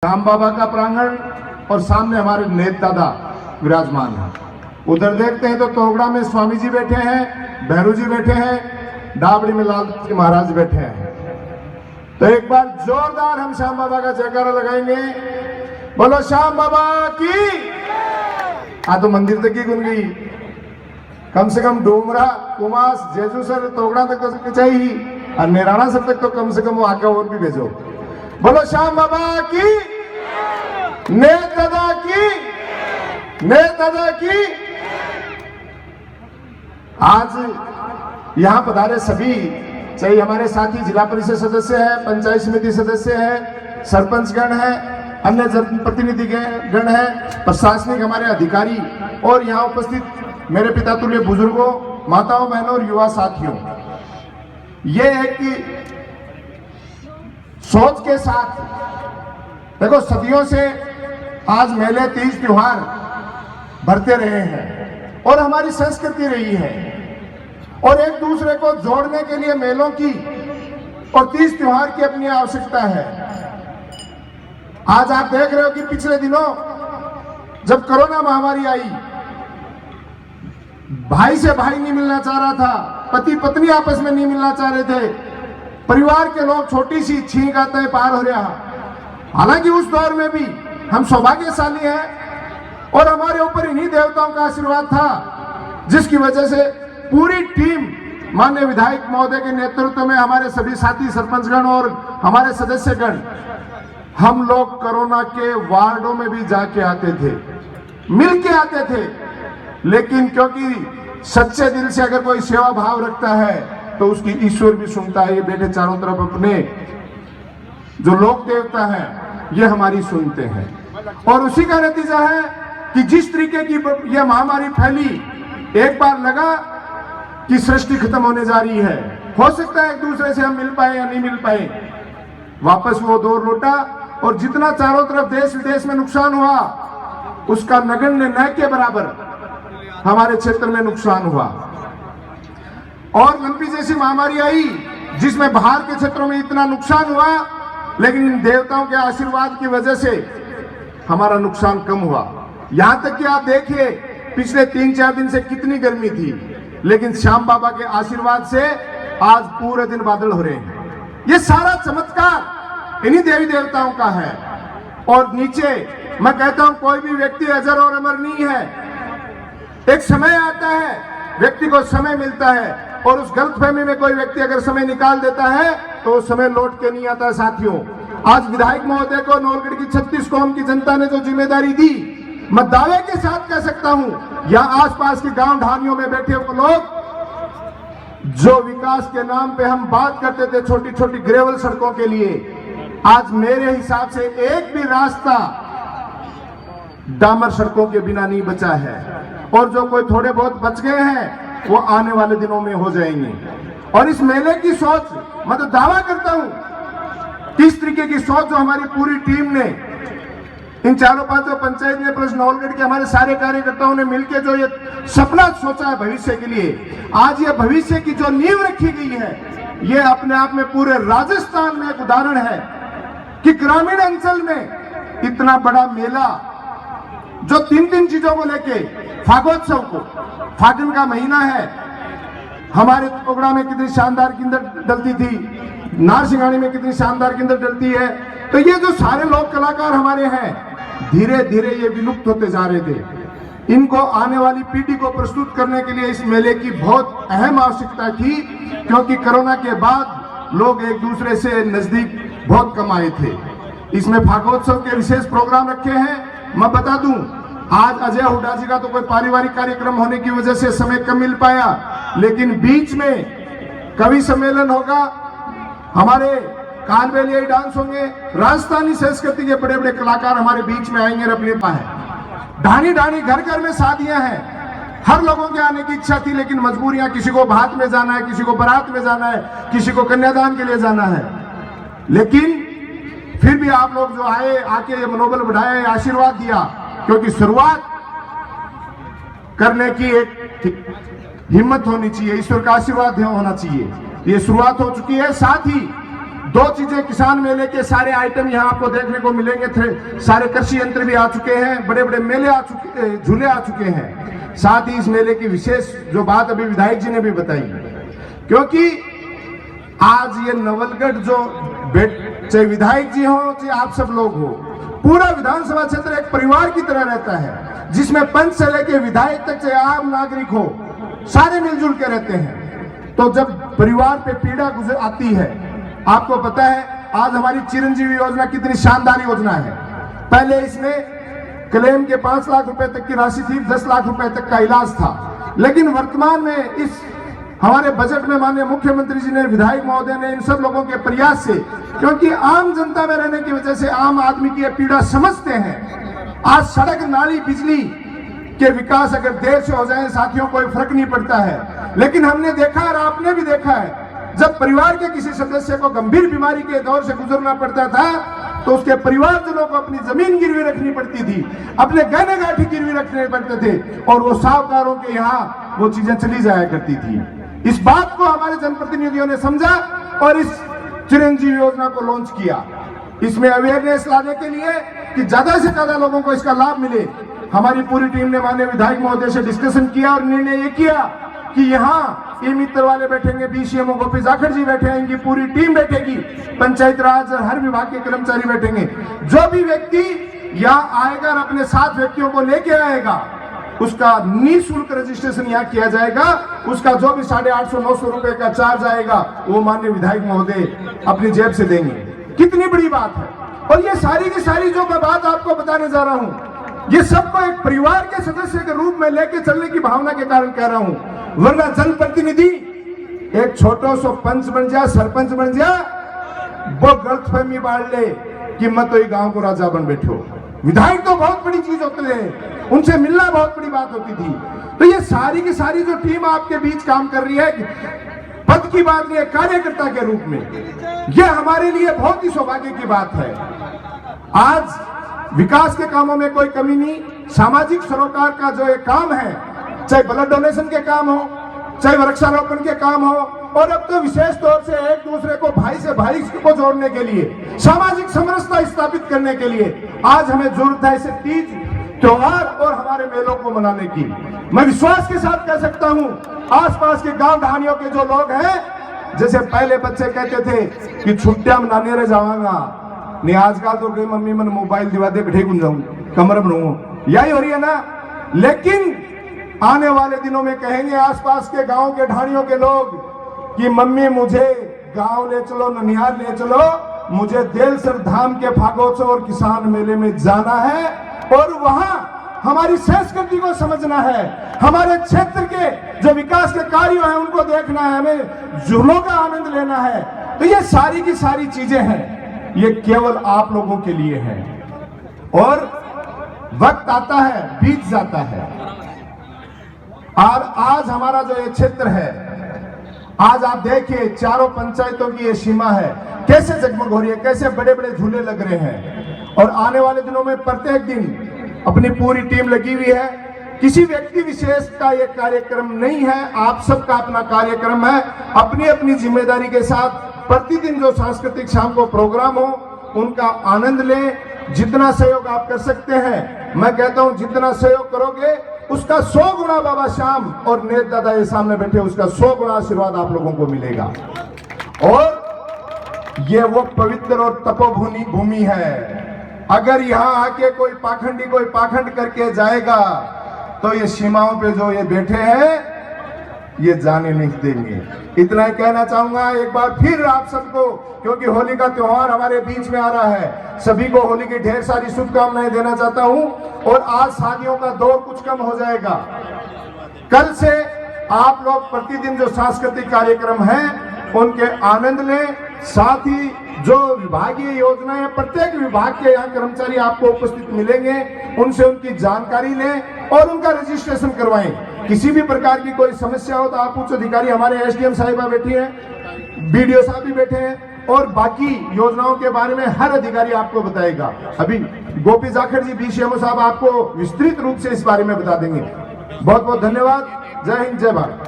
श्याम बाबा का प्रांगण और सामने हमारे नेत दादा विराजमान है। उधर देखते हैं तो तोगड़ा में स्वामी जी बैठे हैं, भैरू जी बैठे हैं, डाबड़ी में लाल जी महाराज बैठे हैं। तो एक बार जोरदार हम श्याम बाबा का जयकारा लगाएंगे। बोलो श्याम बाबा की। तो मंदिर तक की गुन गई, कम से कम डोमरा कुमास जेजू सर तोगड़ा तक तो चाहिए और नेराना सर तक तो कम से कम वो आगे और भी भेजो। बोलो श्याम बाबा की, नेत दादा की, नेत दादा की। आज यहां पधारे सभी, चाहे हमारे साथी जिला परिषद सदस्य है, पंचायत समिति सदस्य है, सरपंच गण है, अन्य जनप्रतिनिधि गण है, प्रशासनिक हमारे अधिकारी और यहाँ उपस्थित मेरे पिता तुल्य बुजुर्गों, माताओं, बहनों और युवा साथियों, ये एक सोच के साथ देखो सदियों से आज मेले तीज त्योहार भरते रहे हैं और हमारी संस्कृति रही है और एक दूसरे को जोड़ने के लिए मेलों की और तीज त्योहार की अपनी आवश्यकता है। आज आप देख रहे हो कि पिछले दिनों जब कोरोना महामारी आई, भाई से भाई नहीं मिलना चाह रहा था, पति पत्नी आपस में नहीं मिलना चाह रहे थे, परिवार के लोग छोटी सी छींक आते हैं पार हो रहा। हालांकि उस दौर में भी हम सौभाग्यशाली हैं और हमारे ऊपर इन्हीं देवताओं का आशीर्वाद था, जिसकी वजह से पूरी टीम माननीय विधायक महोदय के नेतृत्व में हमारे सभी साथी सरपंचगण और हमारे सदस्यगण, हम लोग कोरोना के वार्डों में भी जाके आते थे, मिल के आते थे। लेकिन क्योंकि सच्चे दिल से अगर कोई सेवा भाव रखता है तो उसकी ईश्वर भी सुनता है। ये बेटे चारों तरफ अपने जो लोक देवता हैं ये हमारी सुनते हैं और उसी का नतीजा है कि जिस तरीके की यह महामारी फैली, एक बार लगा कि सृष्टि खत्म होने जा रही है, हो सकता है एक दूसरे से हम मिल पाए या नहीं मिल पाए, वापस वो दौर लौटा और जितना चारों तरफ देश विदेश में नुकसान हुआ उसका नगण्य न के बराबर हमारे क्षेत्र में नुकसान हुआ। और लंपी जैसी महामारी आई जिसमें बाहर के क्षेत्रों में इतना नुकसान हुआ, लेकिन इन देवताओं के आशीर्वाद की वजह से हमारा नुकसान कम हुआ। यहां तक कि आप देखिए पिछले 3-4 दिन से कितनी गर्मी थी, लेकिन श्याम बाबा के आशीर्वाद से आज पूरे दिन बादल हो रहे हैं। ये सारा चमत्कार इन्हीं देवी देवताओं का है। और नीचे मैं कहता हूं कोई भी व्यक्ति अजर और अमर नहीं है। एक समय आता है, व्यक्ति को समय मिलता है और उस गलतफहमी में कोई व्यक्ति अगर समय निकाल देता है तो उस समय लौट के नहीं आता। साथियों, आज विधायक महोदय को नौलगढ़ की 36 कौम की जनता ने जो जिम्मेदारी दी, मैं दावे के साथ कह सकता हूं, यहां आसपास के गांव ढानियों में बैठे वो लोग जो विकास के नाम पे हम बात करते थे छोटी छोटी ग्रेवल सड़कों के लिए, आज मेरे हिसाब से एक भी रास्ता डामर सड़कों के बिना नहीं बचा है और जो कोई थोड़े बहुत बच गए हैं वो आने वाले दिनों में हो जाएंगे। और इस मेले की सोच, मैं तो दावा करता हूं कि इस तरीके की सोच जो हमारी पूरी टीम ने, इन चारों पांचों पंचायत ने प्लस नौलगढ़ के हमारे सारे कार्यकर्ताओं ने मिलकर जो ये सपना सोचा है भविष्य के लिए, आज ये भविष्य की जो नींव रखी गई है, ये अपने आप में पूरे राजस्थान में एक उदाहरण है कि ग्रामीण अंचल में इतना बड़ा मेला जो 3 चीजों को लेके, फागोत्सव को, फागुन का महीना है, हमारे तोगड़ा में कितनी शानदार किंदर डलती थी, नारसिंगानी में कितनी शानदार किंदर डलती है। तो ये जो सारे लोक कलाकार हमारे हैं, धीरे धीरे ये विलुप्त होते जा रहे थे। इनको आने वाली पीढ़ी को प्रस्तुत करने के लिए इस मेले की बहुत अहम आवश्यकता थी, क्योंकि कोरोना के बाद लोग एक दूसरे से नजदीक बहुत कम आए थे। इसमें फागोत्सव के विशेष प्रोग्राम रखे हैं। मैं बता दूं, आज अजय हुड्डा जी का तो कोई पारिवारिक कार्यक्रम होने की वजह से समय कम मिल पाया, लेकिन बीच में कवि सम्मेलन होगा, हमारे कालबेलियाई डांस होंगे, राजस्थानी संस्कृति के बड़े बड़े कलाकार हमारे बीच में आएंगे। अपने पास ढानी ढानी घर घर में शादियां हैं, हर लोगों के आने की इच्छा थी, लेकिन मजबूरियां, किसी को भात में जाना है, किसी को बारात में जाना है, किसी को कन्यादान के लिए जाना है। लेकिन फिर भी आप लोग जो आए, आके ये मनोबल बढ़ाया, आशीर्वाद दिया, क्योंकि शुरुआत करने की एक हिम्मत होनी चाहिए, ईश्वर का आशीर्वाद होना चाहिए। ये शुरुआत हो चुकी है। साथ ही दो चीजें, किसान मेले के सारे आइटम यहाँ आपको देखने को मिलेंगे थे। सारे कृषि यंत्र भी आ चुके हैं, बड़े बड़े मेले आ चुके, झूले आ चुके हैं। साथ ही इस मेले की विशेष जो बात अभी विधायक जी ने भी बताई, क्योंकि आज ये नवलगढ़ जो चाहे विधायक जी हो चाहे आप सब लोग हो, पूरा विधानसभा क्षेत्र एक परिवार की तरह रहता है, जिसमें पंच से लेके विधायक तक चाहे आम नागरिक हो, सारे मिलजुल के रहते हैं। तो जब परिवार पे पीड़ा गुजर आती है, आपको पता है आज हमारी चिरंजीवी योजना कितनी शानदार योजना है। पहले इसमें क्लेम के 5 लाख रुपए तक की राशि थी, 10 लाख रुपए तक का इलाज था, लेकिन वर्तमान में इस हमारे बजट में माननीय मुख्यमंत्री जी ने, विधायक महोदय ने, इन सब लोगों के प्रयास से, क्योंकि आम जनता में रहने की वजह से आम आदमी की पीड़ा समझते हैं। आज सड़क, नाली, बिजली के विकास अगर देर से हो जाए साथियों, कोई फर्क नहीं पड़ता है, लेकिन हमने देखा और आपने भी देखा है, जब परिवार के किसी सदस्य को गंभीर बीमारी के दौर से गुजरना पड़ता था तो उसके परिवारजनों को अपनी जमीन गिरवी रखनी पड़ती थी, अपने गहने गांठी गिरवी रखने पड़ते थे, और वो साहूकारों के यहाँ वो चीजें चली जाया करती थी। इस बात को हमारे जनप्रतिनिधियों ने समझा और इस चिरंजीवी योजना को लॉन्च किया। इसमें अवेयरनेस लाने के लिए कि ज्यादा से ज्यादा लोगों को इसका लाभ मिले, हमारी पूरी टीम ने माननीय विधायक महोदय से डिस्कशन किया और निर्णय ये किया कि यहाँ ई मित्र वाले बैठेंगे, बीसीएमओ गोपी जाखड़ जी बैठेंगे, पूरी टीम बैठेगी, पंचायत राज और हर विभाग के कर्मचारी बैठेंगे। जो भी व्यक्ति यहाँ आएगा और अपने 7 व्यक्तियों को लेके आएगा, उसका निःशुल्क रजिस्ट्रेशन यहाँ किया जाएगा। उसका जो भी 850-900 रुपए का चार्ज आएगा वो माननीय विधायक महोदय अपनी जेब से देंगे। कितनी बड़ी बात है। और ये सारी की सारी जो मैं बात आपको बताने जा रहा हूँ, ये सबको एक परिवार के सदस्य के रूप में लेके चलने की भावना के कारण कह रहा हूँ, वरना जनप्रतिनिधि एक छोटो सो पंच बन जा, सरपंच बन जा, वो गलतफहमी बांट ले कि मैं तो ये गांव को राजा बन बैठो। विधायक तो बहुत बड़ी चीज होते हैं, उनसे मिलना बहुत बड़ी बात होती थी। तो ये सारी की सारी जो टीम आपके बीच काम कर रही है, पद की बात नहीं है, कार्यकर्ता के रूप में, ये हमारे लिए बहुत ही सौभाग्य की बात है। आज विकास के कामों में कोई कमी नहीं, सामाजिक सरोकार का जो एक काम है, चाहे ब्लड डोनेशन के काम हो, चाहे वृक्षारोपण के काम हो, और अब तो विशेष तौर से एक दूसरे को भाई से भाई को जोड़ने के लिए, सामाजिक समरसता स्थापित करने के लिए आज हमें जरूरत है इसे तीज त्योहार और हमारे मेलों को मनाने की। मैं विश्वास के साथ कह सकता हूं, आसपास के गांव ढानियों के जो लोग हैं, जैसे पहले बच्चे कहते थे कि छुट्टियां मनाने रह जाऊंगा, नहीं आजकल तो कहीं मम्मी मैंने मोबाइल दिवा दे बैठे गुन जाऊं कमर बनाऊं, यही हो रही है ना। लेकिन आने वाले दिनों में कहेंगे आसपास के गांव के ढानियों के लोग कि मम्मी मुझे गांव ले चलो, ननिहाल ले चलो, मुझे देलसर धाम के फागोत्सव और किसान मेले में जाना है और वहां हमारी संस्कृति को समझना है, हमारे क्षेत्र के जो विकास के कार्य हैं उनको देखना है, हमें झूलों का आनंद लेना है। तो ये सारी की सारी चीजें हैं, ये केवल आप लोगों के लिए है। और वक्त आता है, बीत जाता है, और आज हमारा जो ये क्षेत्र है, आज आप देखिए चारों पंचायतों की ये सीमा है, कैसे जगमग हो रही है, कैसे बड़े बड़े झूले लग रहे हैं। और आने वाले दिनों में प्रत्येक दिन अपनी पूरी टीम लगी हुई है। किसी व्यक्ति विशेष का ये कार्यक्रम नहीं है, आप सबका अपना कार्यक्रम है। अपनी अपनी जिम्मेदारी के साथ प्रतिदिन जो सांस्कृतिक शाम को प्रोग्राम हो उनका आनंद लें। जितना सहयोग आप कर सकते हैं, मैं कहता हूं जितना सहयोग करोगे उसका 100 गुना बाबा श्याम और नेत दादा ये सामने बैठे, उसका 100 गुना आशीर्वाद आप लोगों को मिलेगा। और ये वो पवित्र और तपोभूमि भूमि है, अगर यहाँ आके कोई पाखंड करके जाएगा तो ये सीमाओं पे जो ये बैठे हैं ये जाने नहीं देंगे। इतना ही कहना चाहूंगा एक बार फिर आप सबको, क्योंकि होली का त्योहार हमारे बीच में आ रहा है, सभी को होली की ढेर सारी शुभकामनाएं देना चाहता हूं। और आज शादियों का दौर कुछ कम हो जाएगा, कल से आप लोग प्रतिदिन जो सांस्कृतिक कार्यक्रम हैं उनके आनंद लें। साथ ही जो विभागीय योजनाएं, प्रत्येक विभाग के यहाँ कर्मचारी आपको उपस्थित मिलेंगे, उनसे उनकी जानकारी लें और उनका रजिस्ट्रेशन करवाएं। किसी भी प्रकार की कोई समस्या हो तो आप उच्च अधिकारी, हमारे एसडीएम साहिबा बैठी हैं, बीडीओ साहब भी बैठे हैं, और बाकी योजनाओं के बारे में हर अधिकारी आपको बताएगा। अभी गोपी जाखड़ जी बीसीएमओ साहब आपको विस्तृत रूप से इस बारे में बता देंगे। बहुत बहुत धन्यवाद। जय हिंद, जय भारत।